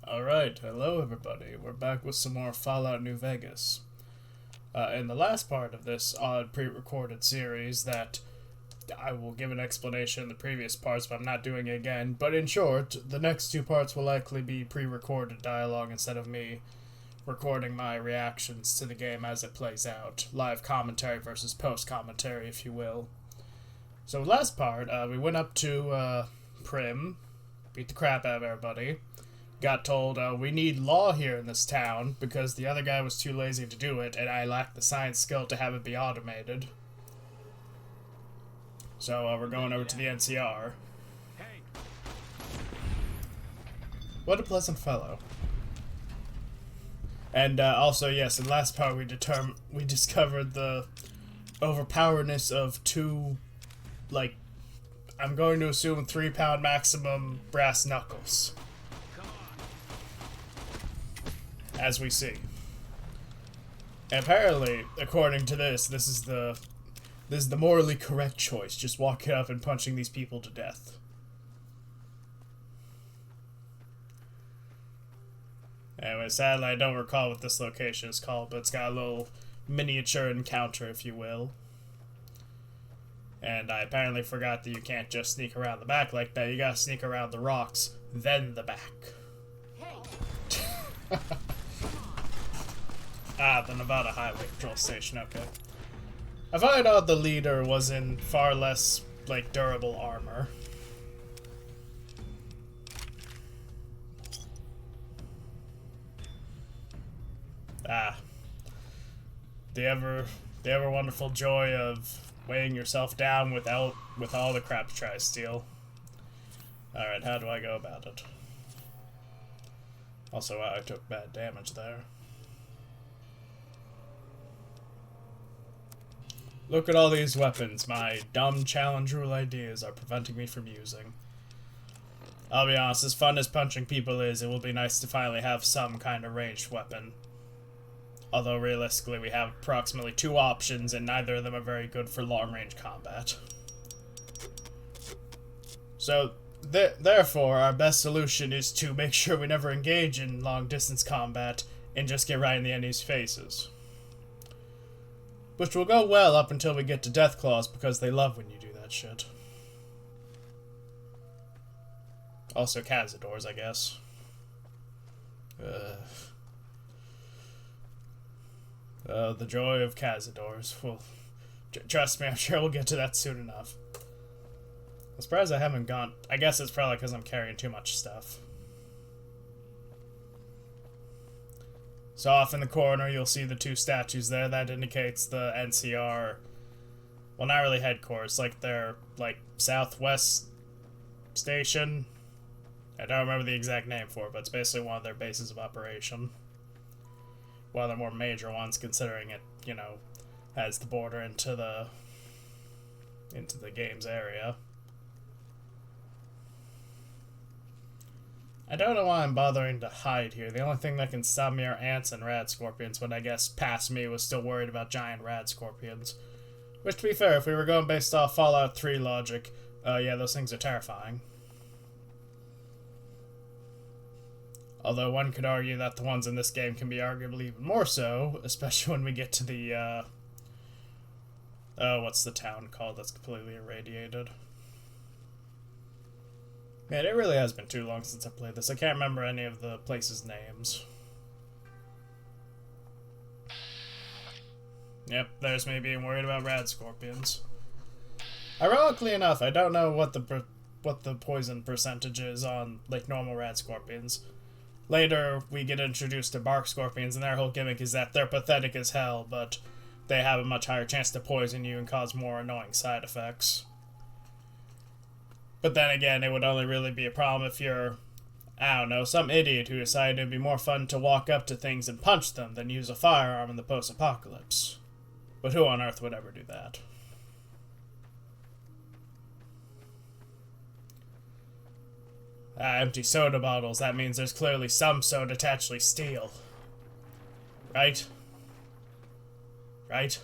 Alright, hello everybody. We're back with some more Fallout New Vegas. In the last part of this odd pre-recorded series that I will give an explanation in the previous parts, but I'm not doing it again. But in short, the next two parts will likely be pre-recorded dialogue instead of me recording my reactions to the game as it plays out. Live commentary versus post-commentary, if you will. So last part, we went up to Prim, beat the crap out of everybody. Got told, we need law here in this town because the other guy was too lazy to do it, and I lack the science skill to have it be automated. So we're going over to the NCR. What a pleasant fellow. And also, yes, in last part we discovered the overpowerness of two, like, I'm going to assume 3-pound maximum brass knuckles. As we see. And apparently, according to this is the morally correct choice, just walking up and punching these people to death. Anyway, sadly I don't recall what this location is called, but it's got a little miniature encounter, if you will. And I apparently forgot that you can't just sneak around the back like that, you gotta sneak around the rocks, then the back. Hey. Ah, the Nevada Highway Patrol Station, okay. I find out the leader was in far less, like, durable armor. Ah. The ever wonderful joy of weighing yourself down with all the crap to try to steal. Alright, how do I go about it? Also, I took bad damage there. Look at all these weapons my dumb challenge rule ideas are preventing me from using. I'll be honest, as fun as punching people is, it will be nice to finally have some kind of ranged weapon. Although realistically we have approximately 2 options and neither of them are very good for long-range combat. So, therefore, our best solution is to make sure we never engage in long-distance combat and just get right in the enemy's faces. Which will go well up until we get to Deathclaws, because they love when you do that shit. Also Cazadors, I guess. The joy of Cazadors. Well, trust me, I'm sure we'll get to that soon enough. I'm surprised I haven't gone... I guess it's probably because I'm carrying too much stuff. So off in the corner, you'll see the 2 statues there. That indicates the NCR... Well, not really headquarters. Like, their, like, southwest station. I don't remember the exact name for it, but it's basically one of their bases of operation. One of the more major ones, considering it, you know, has the border into the game's area. I don't know why I'm bothering to hide here. The only thing that can stop me are ants and rad scorpions, when I guess past me was still worried about giant rad scorpions. Which, to be fair, if we were going based off Fallout 3 logic, yeah, those things are terrifying. Although one could argue that the ones in this game can be arguably even more so, especially when we get to the, what's the town called that's completely irradiated? Man, it really has been too long since I played this. I can't remember any of the places' names. Yep, there's me being worried about rad scorpions. Ironically enough, I don't know what the poison percentage is on, like, normal rad scorpions. Later, we get introduced to bark scorpions, and their whole gimmick is that they're pathetic as hell, but they have a much higher chance to poison you and cause more annoying side effects. But then again, it would only really be a problem if you're, I don't know, some idiot who decided it'd be more fun to walk up to things and punch them than use a firearm in the post-apocalypse. But who on earth would ever do that? Empty soda bottles, that means there's clearly some soda to actually steal. Right? Right?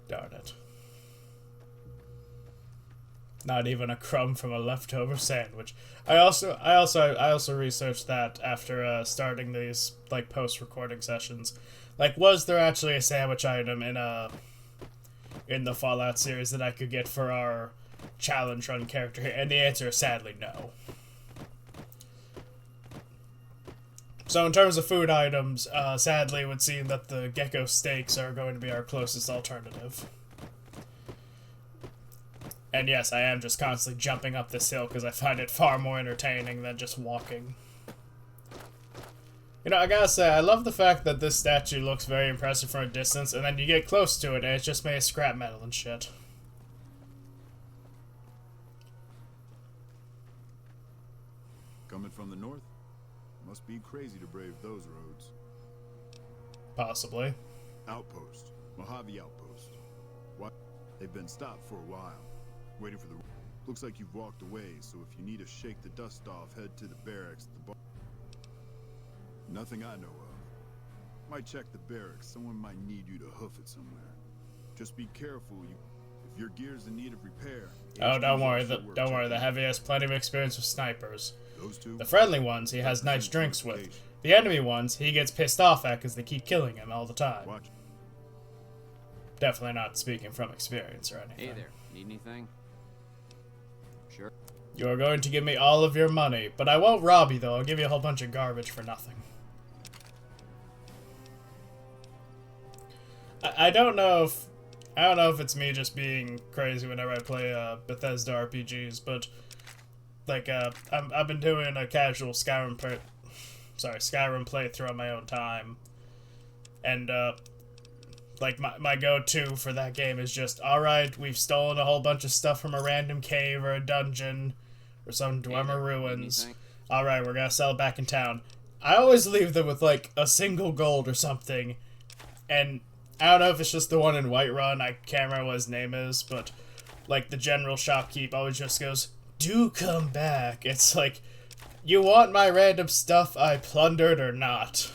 Darn it. Not even a crumb from a leftover sandwich. I also researched that after starting these like post-recording sessions. Like, was there actually a sandwich item in the Fallout series that I could get for our challenge run character here? And the answer is sadly no. So in terms of food items, sadly it would seem that the gecko steaks are going to be our closest alternative. And yes, I am just constantly jumping up this hill because I find it far more entertaining than just walking. You know, I gotta say, I love the fact that this statue looks very impressive from a distance, and then you get close to it and it's just made of scrap metal and shit. Coming from the north? Must be crazy to brave those roads. Possibly. Outpost. Mojave outpost. What? They've been stopped for a while. Waiting for the... Looks like you've walked away, so if you need to shake the dust off, head to the barracks at the bar. Nothing I know of. Might check the barracks. Someone might need you to hoof it somewhere. Just be careful. If your gear's in need of repair... Oh, don't worry. Don't worry. The Heavy has plenty of experience with snipers. Those two? The friendly ones he has nice drinks with. The enemy ones he gets pissed off at because they keep killing him all the time. Watch. Definitely not speaking from experience or anything. Hey there. Need anything? Sure. You are going to give me all of your money, but I won't rob you though. I'll give you a whole bunch of garbage for nothing. I don't know if it's me just being crazy whenever I play Bethesda RPGs, but like I've been doing a casual Skyrim playthrough on my own time, and like my go-to for that game is just, alright, we've stolen a whole bunch of stuff from a random cave or a dungeon or some Dwemer ruins. Alright, we're gonna sell it back in town. I always leave them with like a single gold or something, and I don't know if it's just the one in Whiterun, I can't remember what his name is, but like the general shopkeep always just goes, do come back. It's like, you want my random stuff I plundered or not?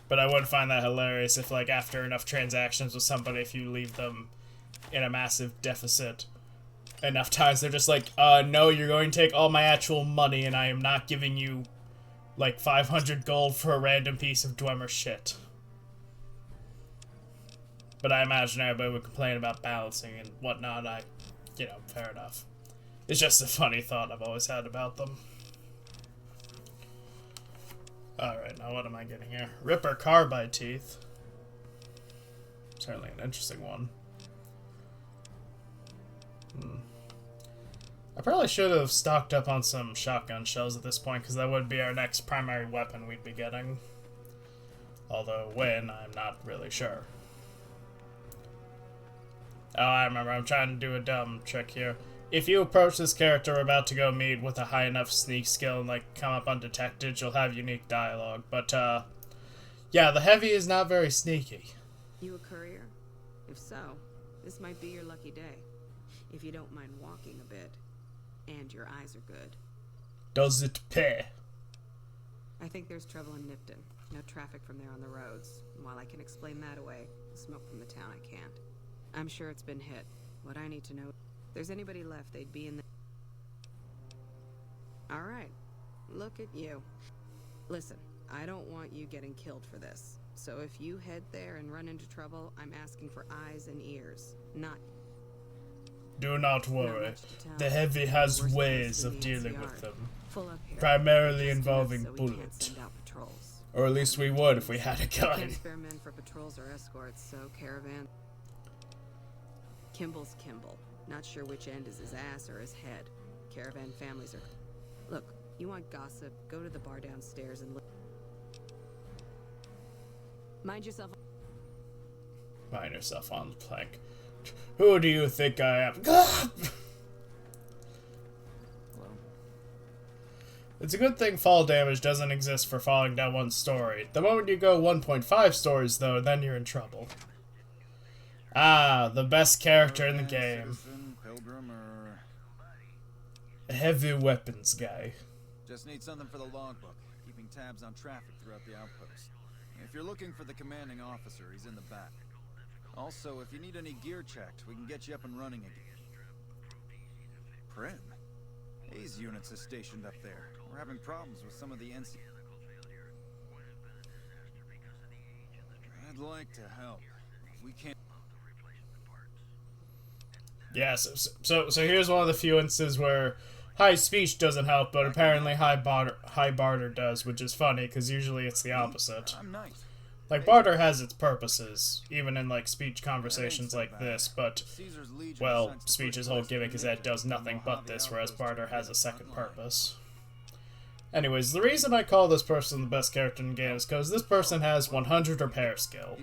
But I would find that hilarious if, like, after enough transactions with somebody, if you leave them in a massive deficit enough times, they're just like, no, you're going to take all my actual money and I am not giving you, like, 500 gold for a random piece of Dwemer shit. But I imagine everybody would complain about balancing and whatnot. You know, fair enough. It's just a funny thought I've always had about them. Alright, now what am I getting here? Ripper carbide teeth. Certainly an interesting one. I probably should have stocked up on some shotgun shells at this point, because that would be our next primary weapon we'd be getting. Although when, I'm not really sure. Oh, I remember. I'm trying to do a dumb trick here. If you approach this character we're about to go meet with a high enough sneak skill and, like, come up undetected, you'll have unique dialogue. But, yeah, the Heavy is not very sneaky. You a courier? If so, this might be your lucky day. If you don't mind walking a bit. And your eyes are good. Does it pay? I think there's trouble in Nipton. No traffic from there on the roads. While I can explain that away, the smoke from the town I can't. I'm sure it's been hit. What I need to know... If there's anybody left, they'd be in the... Alright. Look at you. Listen, I don't want you getting killed for this. So if you head there and run into trouble, I'm asking for eyes and ears. Not... Do not worry. The Heavy has ways of dealing with them. Primarily involving bullets. Or at least we would if we had a gun. Can't spare men for patrols or escorts, so caravan... Kimball's Kimball. Not sure which end is his ass or his head. Caravan families are... Look, you want gossip, go to the bar downstairs and... Mind yourself... Mind yourself on the plank. Who do you think I am? It's a good thing fall damage doesn't exist for falling down one story. The moment you go 1.5 stories, though, then you're in trouble. Ah, the best character in the game. A heavy weapons guy. Just need something for the logbook, keeping tabs on traffic throughout the outpost. If you're looking for the commanding officer, he's in the back. Also, if you need any gear checked, we can get you up and running again. Prim? Hayes units are stationed up there. We're having problems with some of the NC. I'd like to help. We can't. Yeah, so here's one of the few instances where high speech doesn't help, but apparently high barter does, which is funny, because usually it's the opposite. I'm nice. Like, barter has its purposes, even in, like, speech conversations like this, but, well, speech's whole gimmick is that it does nothing but this, whereas barter has a second purpose. Anyways, the reason I call this person the best character in the game is because this person has 100 repair skill,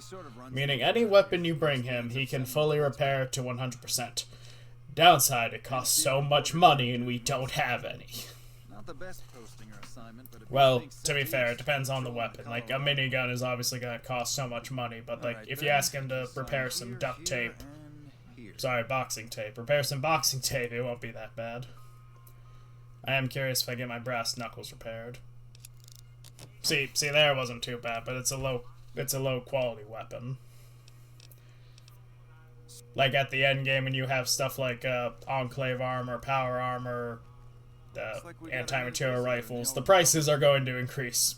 meaning any weapon you bring him, he can fully repair to 100%. Downside, it costs so much money and we don't have any. Not the best posting or assignment, but well, to be fair, it depends on the weapon. Like, a minigun is obviously going to cost so much money, but, like, if you ask him to repair some duct tape, sorry, boxing tape, repair some boxing tape, it won't be that bad. I am curious if I get my brass knuckles repaired. See, there it wasn't too bad, but it's a low quality weapon. Like at the end game when you have stuff like enclave armor, power armor, anti-material rifles, the prices are going to increase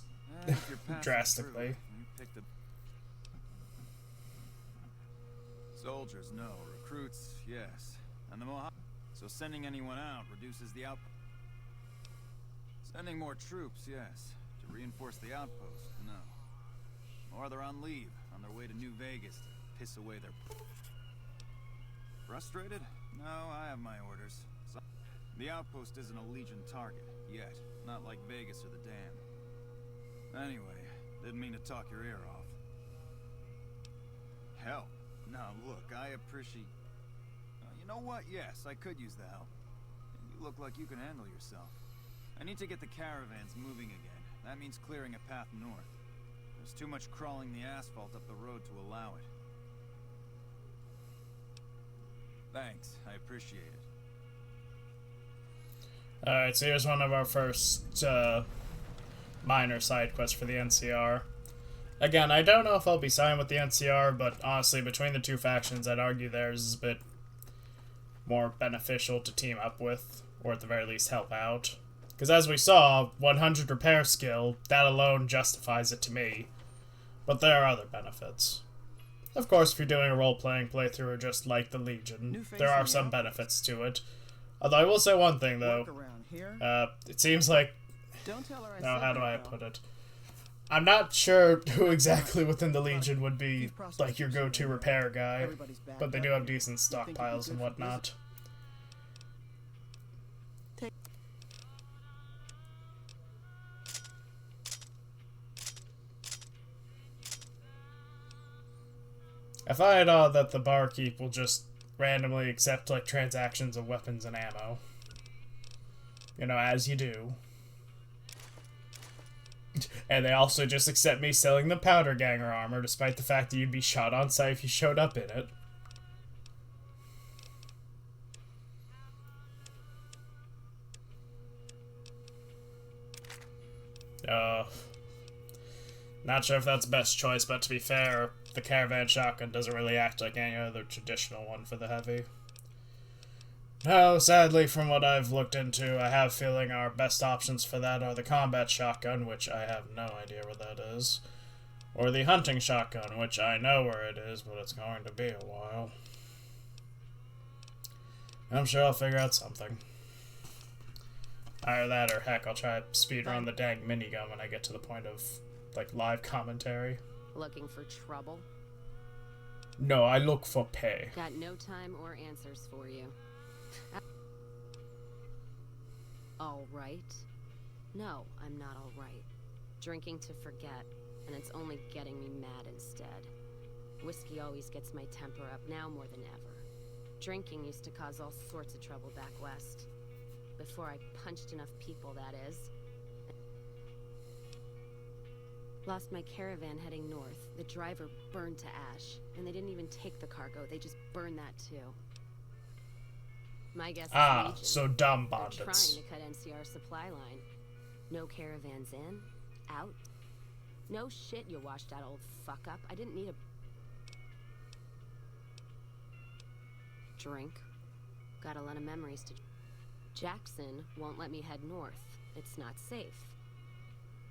drastically. Soldiers, no. Recruits, yes. And the Mojave. So sending anyone out reduces the output. Sending more troops, yes. To reinforce the outpost, no. Or they're on leave, on their way to New Vegas to piss away their... Frustrated? No, I have my orders. So the outpost isn't a Legion target, yet. Not like Vegas or the Dam. Anyway, didn't mean to talk your ear off. Help? Now look, I appreciate... you know what? Yes, I could use the help. You look like you can handle yourself. I need to get the caravans moving again. That means clearing a path north. There's too much crawling the asphalt up the road to allow it. Thanks, I appreciate it. Alright, so here's one of our first minor side quests for the NCR. Again, I don't know if I'll be siding with the NCR, but honestly, between the two factions, I'd argue theirs is a bit more beneficial to team up with, or at the very least help out. Because as we saw, 100 repair skill, that alone justifies it to me. But there are other benefits. Of course, if you're doing a role-playing playthrough or just like the Legion, there are some benefits to it. Although I will say one thing, though. It seems like... No, how do I put it? I'm not sure who exactly within the Legion would be, like, your go-to repair guy. But they do have decent stockpiles and whatnot. I find odd that the barkeep will just randomly accept, like, transactions of weapons and ammo. You know, as you do. And they also just accept me selling the powder ganger armor, despite the fact that you'd be shot on sight if you showed up in it. Not sure if that's the best choice, but to be fair, the caravan shotgun doesn't really act like any other traditional one for the heavy. No, sadly, from what I've looked into, I have a feeling our best options for that are the combat shotgun, which I have no idea where that is, or the hunting shotgun, which I know where it is, but it's going to be a while. I'm sure I'll figure out something. Either that, or heck, I'll try to speedrun the dang minigun when I get to the point of, like, live commentary. Looking for trouble? No, I look for pay. Got no time or answers for you. All right? No, I'm not all right. Drinking to forget, and it's only getting me mad instead. Whiskey always gets my temper up, now more than ever. Drinking used to cause all sorts of trouble back west. Before I punched enough people, that is. Lost my caravan heading north. The driver burned to ash. And they didn't even take the cargo, they just burned that too. My guess is Legion. So dumb They're bandits. trying to cut NCR supply line. No caravans in, out. No shit, you washed out old fuck up. I didn't need a drink. Got a lot of memories to... Jackson won't let me head north. It's not safe.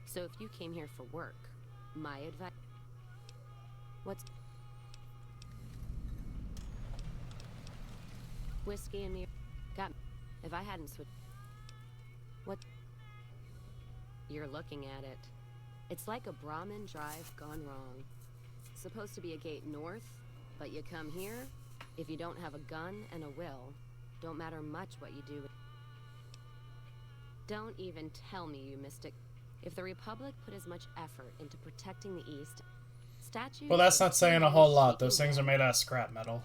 So if you came here for work, my advice... What's... Whiskey and me... Got... If I hadn't switched... What... You're looking at it. It's like a Brahmin drive gone wrong. Supposed to be a gate north, but you come here, if you don't have a gun and a will, don't matter much what you do. Don't even tell me you missed it. If the Republic put as much effort into protecting the East, statues... Well, that's not saying a whole lot. Those things are made out of scrap metal.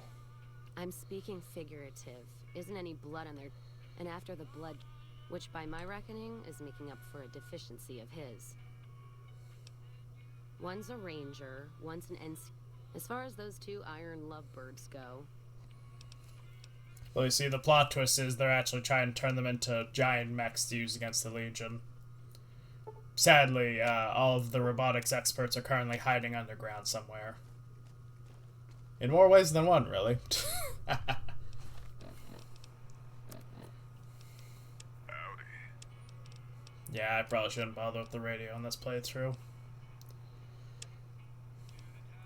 I'm speaking figurative. Isn't any blood on there. And after the blood, which by my reckoning is making up for a deficiency of his. One's a ranger, one's an NC. As far as those two iron lovebirds go. Well, you see, the plot twist is they're actually trying to turn them into giant mechs to use against the Legion. Sadly, all of the robotics experts are currently hiding underground somewhere. In more ways than one, really. Yeah, I probably shouldn't bother with the radio on this playthrough.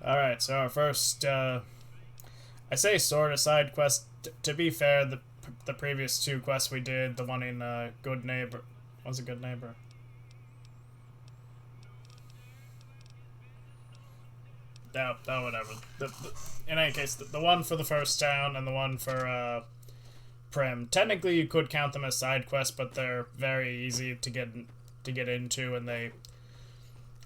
Alright, so our first, I say sort of side quest. To be fair, the previous two quests we did, the one in Good Neighbor... What's a Good Neighbor? No, whatever. In any case, the one for the first town and the one for Prim. Technically, you could count them as side quests, but they're very easy to get into, and they...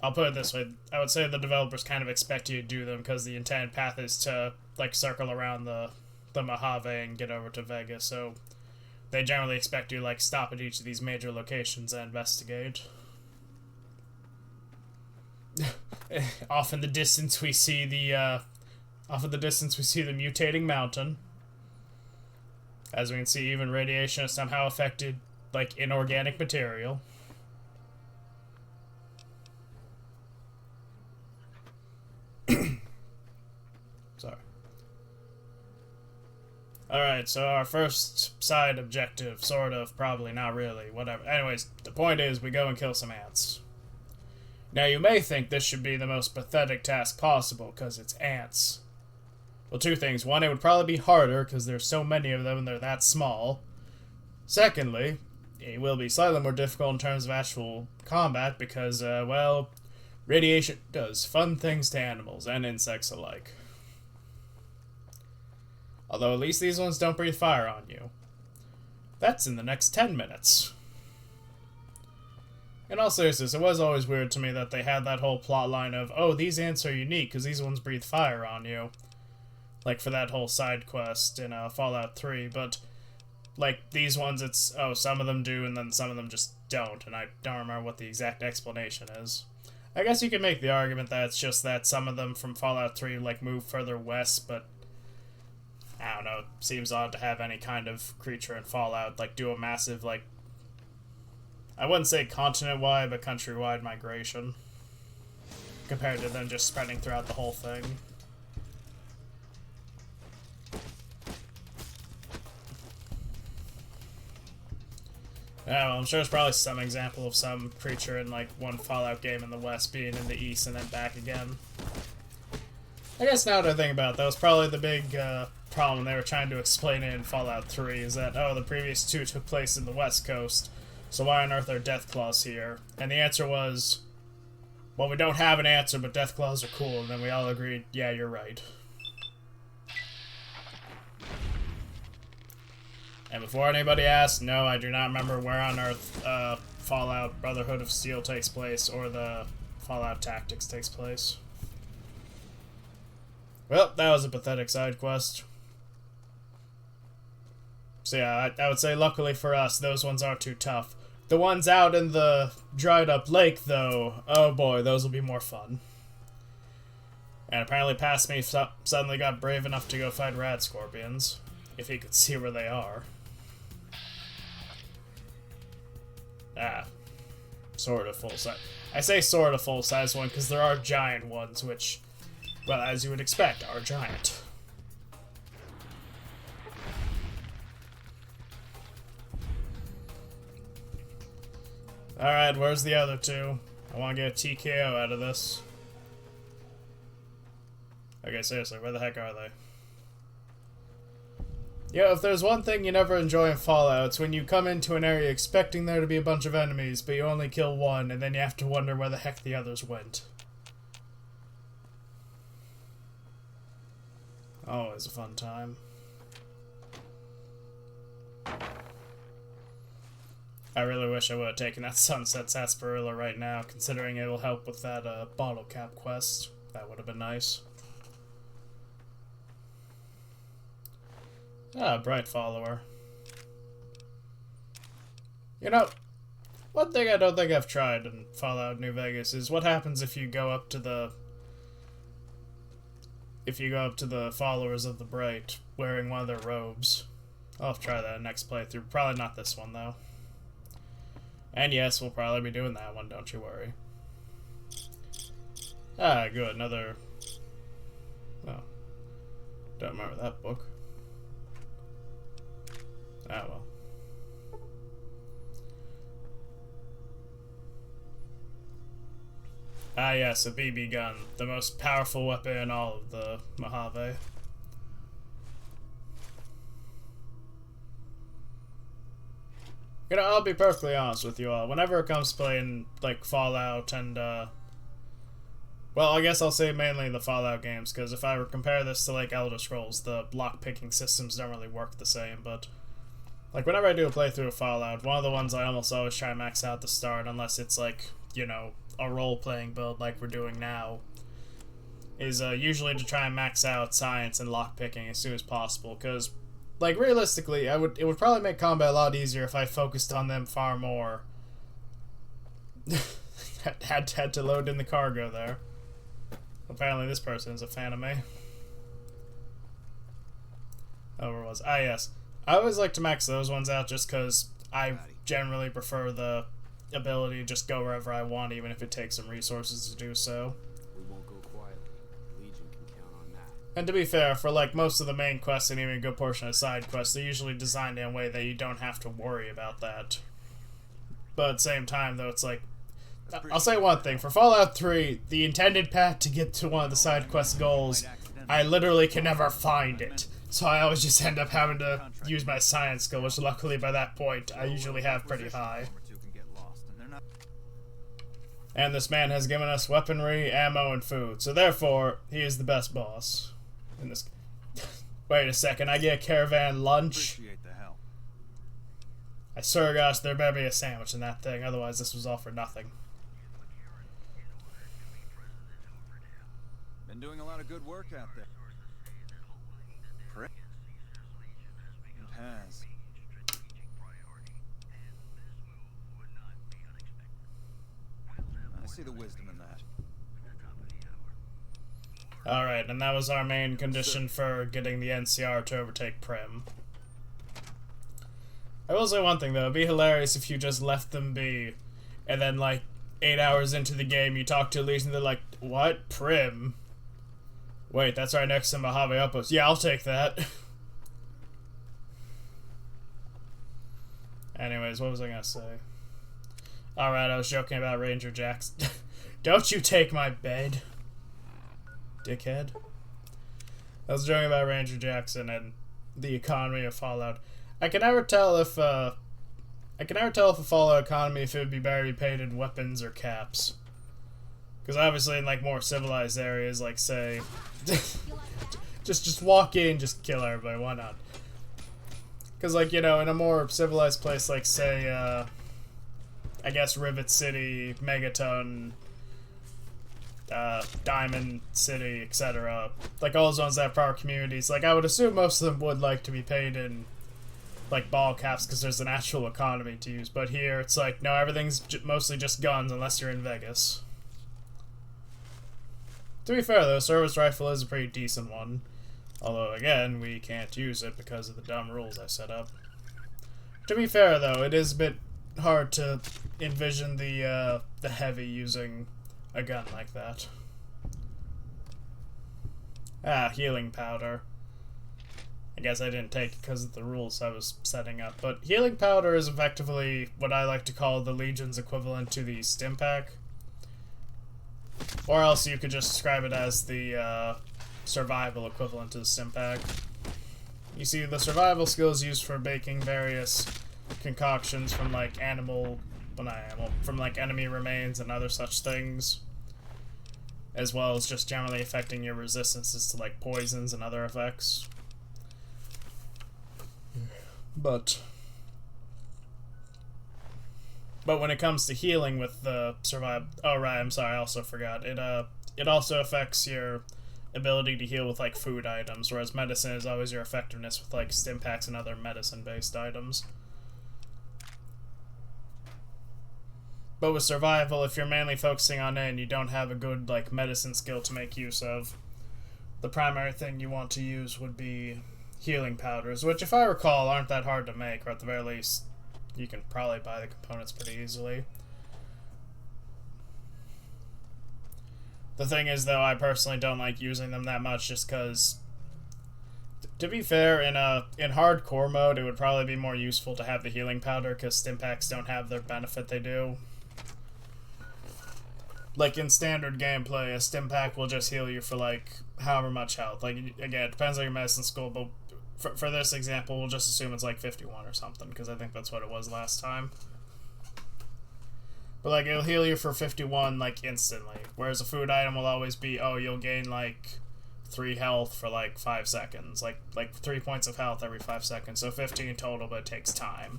I'll put it this way. I would say the developers kind of expect you to do them because the intended path is to, like, circle around the Mojave and get over to Vegas, so they generally expect you to, like, stop at each of these major locations and investigate. Off in the distance we see the mutating mountain. As we can see, even radiation has somehow affected, like, inorganic material. Sorry. Alright, so our first side objective, sort of, probably, not really, whatever. Anyways, the point is, we go and kill some ants. Now, you may think this should be the most pathetic task possible, because it's ants. Well, two things. One, it would probably be harder, because there's so many of them and they're that small. Secondly, it will be slightly more difficult in terms of actual combat, because, well, radiation does fun things to animals and insects alike. Although at least these ones don't breathe fire on you. That's in the next 10 minutes. In all seriousness, it was always weird to me that they had that whole plot line of, oh, these ants are unique because these ones breathe fire on you. Like, for that whole side quest in Fallout 3, but, like, these ones, it's, oh, some of them do and then some of them just don't, and I don't remember what the exact explanation is. I guess you could make the argument that it's just that some of them from Fallout 3, like, move further west, but I don't know, it seems odd to have any kind of creature in Fallout, like, do a massive, like, I wouldn't say continent-wide, but country-wide migration, compared to them just spreading throughout the whole thing. Yeah, well, I'm sure there's probably some example of some creature in, like, one Fallout game in the West being in the East and then back again. I guess now that I think about it, that was probably the big problem they were trying to explain it in Fallout 3, is that, oh, the previous two took place in the West Coast, so why on earth are Deathclaws here? And the answer was, well, we don't have an answer, but Deathclaws are cool, and then we all agreed, yeah, you're right. And before anybody asks, no, I do not remember where on earth Fallout Brotherhood of Steel takes place, or the Fallout Tactics takes place. Well, that was a pathetic side quest. So yeah, I would say luckily for us, those ones aren't too tough. The ones out in the dried up lake, though, oh boy, those will be more fun. And apparently past me suddenly got brave enough to go fight rad scorpions, if he could see where they are. Ah, sort of full size. I say sort of full size one because there are giant ones, which, well, as you would expect, are giant. Alright, where's the other two? I want to get a TKO out of this. Okay, seriously, where the heck are they? Yeah, if there's one thing you never enjoy in Fallout, it's when you come into an area expecting there to be a bunch of enemies, but you only kill one, and then you have to wonder where the heck the others went. Always a fun time. I really wish I would have taken that Sunset Sarsaparilla right now, considering it will help with that bottle cap quest. That would have been nice. Ah, Bright Follower. You know, one thing I don't think I've tried in Fallout New Vegas is what happens if you go up to the followers of the Bright wearing one of their robes. I'll have to try that next playthrough. Probably not this one, though. And yes, we'll probably be doing that one, don't you worry. Ah, good, another... Oh. Don't remember that book. Ah, well. Ah, yes, a BB gun. The most powerful weapon in all of the Mojave. You know, I'll be perfectly honest with you all. Whenever it comes to playing, like, Fallout and, well, I guess I'll say mainly the Fallout games, because if I were to compare this to, like, Elder Scrolls, the lock-picking systems don't really work the same, but... Like, whenever I do a playthrough of Fallout, one of the ones I almost always try and max out at the start, unless it's, like, you know, a role-playing build like we're doing now, is usually to try and max out science and lockpicking as soon as possible, because, like, realistically, it would probably make combat a lot easier if I focused on them far more. had to load in the cargo there. Apparently this person is a fan of me. Oh, where was I? Ah, yes. I always like to max those ones out just because I generally prefer the ability to just go wherever I want, even if it takes some resources to do so. We won't go quietly. Legion can count on that. And to be fair, for like most of the main quests and even a good portion of side quests, they're usually designed in a way that you don't have to worry about that. But at the same time, though, it's like... I'll say one thing. For Fallout 3, the intended path to get to one of the side quest goals, I literally can never find it. So I always just end up having to use my science skill, which luckily by that point I usually have pretty high. And this man has given us weaponry, ammo, and food, so therefore, he is the best boss. In this... Wait a second, I get a caravan lunch? I swear to gosh, there better be a sandwich in that thing, otherwise this was all for nothing. Been doing a lot of good work out there. It has. I see the wisdom in that. Alright, and that was our main condition for getting the NCR to overtake Prim. I will say one thing though, it'd be hilarious if you just left them be, and then like 8 hours into the game you talk to Legion and they're like, what? Prim? Wait, that's right next to Mojave outpost. Yeah, I'll take that. Anyways, what was I gonna say? Alright, I was joking about Ranger Jackson. Don't you take my bed, dickhead. I was joking about Ranger Jackson and the economy of Fallout. I can never tell if a Fallout economy if it would be better to be paid in weapons or caps. Because obviously in like more civilized areas, like say, just walk in, just kill everybody. Why not? Because like, you know, in a more civilized place, like say, I guess Rivet City, Megaton, Diamond City, etc. Like all those ones that have power communities. Like I would assume most of them would like to be paid in like ball caps because there's an actual economy to use. But here it's like no, everything's mostly just guns unless you're in Vegas. To be fair though, service rifle is a pretty decent one. Although again, we can't use it because of the dumb rules I set up. To be fair though, it is a bit hard to envision the heavy using a gun like that. Ah, healing powder. I guess I didn't take it because of the rules I was setting up. But healing powder is effectively what I like to call the Legion's equivalent to the stim pack. Or else you could just describe it as the survival equivalent to the stim pack. You see, the survival skill is used for baking various concoctions from like from like enemy remains and other such things, as well as just generally affecting your resistances to like poisons and other effects. But when it comes to healing with the survival, oh right, I'm sorry, I also forgot. It also affects your ability to heal with like food items, whereas medicine is always your effectiveness with like stim packs and other medicine-based items. But with survival, if you're mainly focusing on it and you don't have a good like medicine skill to make use of, the primary thing you want to use would be healing powders, which if I recall aren't that hard to make, or at the very least you can probably buy the components pretty easily. The thing is, though, I personally don't like using them that much just because, to be fair, in hardcore mode, it would probably be more useful to have the healing powder because stim packs don't have their benefit they do. Like, in standard gameplay, a stim pack will just heal you for, like, however much health. Like, again, it depends on your medicine skill, but for this example, we'll just assume it's, like, 51 or something, because I think that's what it was last time. But, like, it'll heal you for 51, like, instantly. Whereas a food item will always be, oh, you'll gain, like, 3 health for, like, 5 seconds. Like 3 points of health every 5 seconds. So 15 total, but it takes time.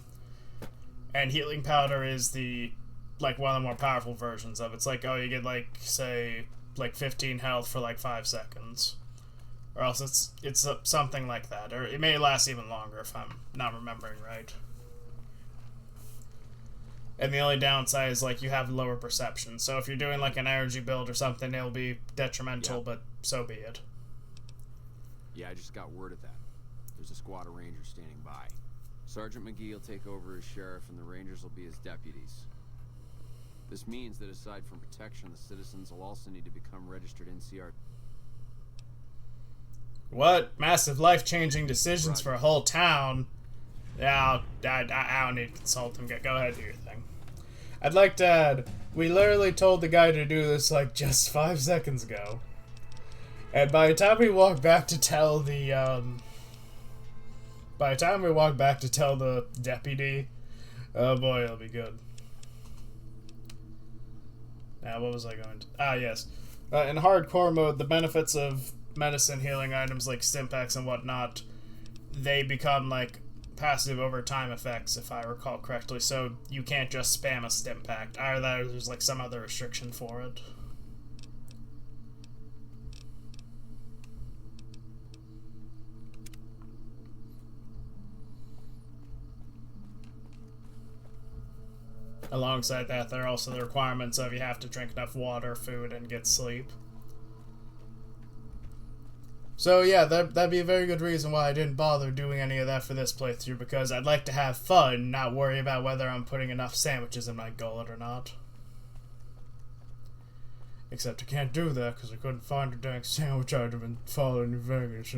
And healing powder is the, like, one of the more powerful versions of it. It's like, oh, you get, like, say, like, 15 health for, like, 5 seconds. Or else it's something like that. Or it may last even longer if I'm not remembering right. And the only downside is, like, you have lower perception. So if you're doing, like, an energy build or something, it'll be detrimental, but so be it. Yeah, I just got word of that. There's a squad of rangers standing by. Sergeant McGee will take over as sheriff, and the rangers will be his deputies. This means that aside from protection, the citizens will also need to become registered NCR. What? Massive life-changing decisions for a whole town? Yeah, I don't need to consult them. Go ahead, do your thing. I'd like to add, we literally told the guy to do this, like, just 5 seconds ago. And by the time we walk back to tell the, deputy, oh boy, it'll be good. Now, what was I going to... Ah, yes. In hardcore mode, the benefits of medicine healing items like stim packs and whatnot, they become, like, passive over time effects, if I recall correctly, so you can't just spam a stim pack. Either there's like some other restriction for it. Alongside that, there are also the requirements of you have to drink enough water, food, and get sleep. So yeah, that'd be a very good reason why I didn't bother doing any of that for this playthrough, because I'd like to have fun, not worry about whether I'm putting enough sandwiches in my gullet or not. Except I can't do that, because I couldn't find a dang sandwich item in Fallout New Vegas,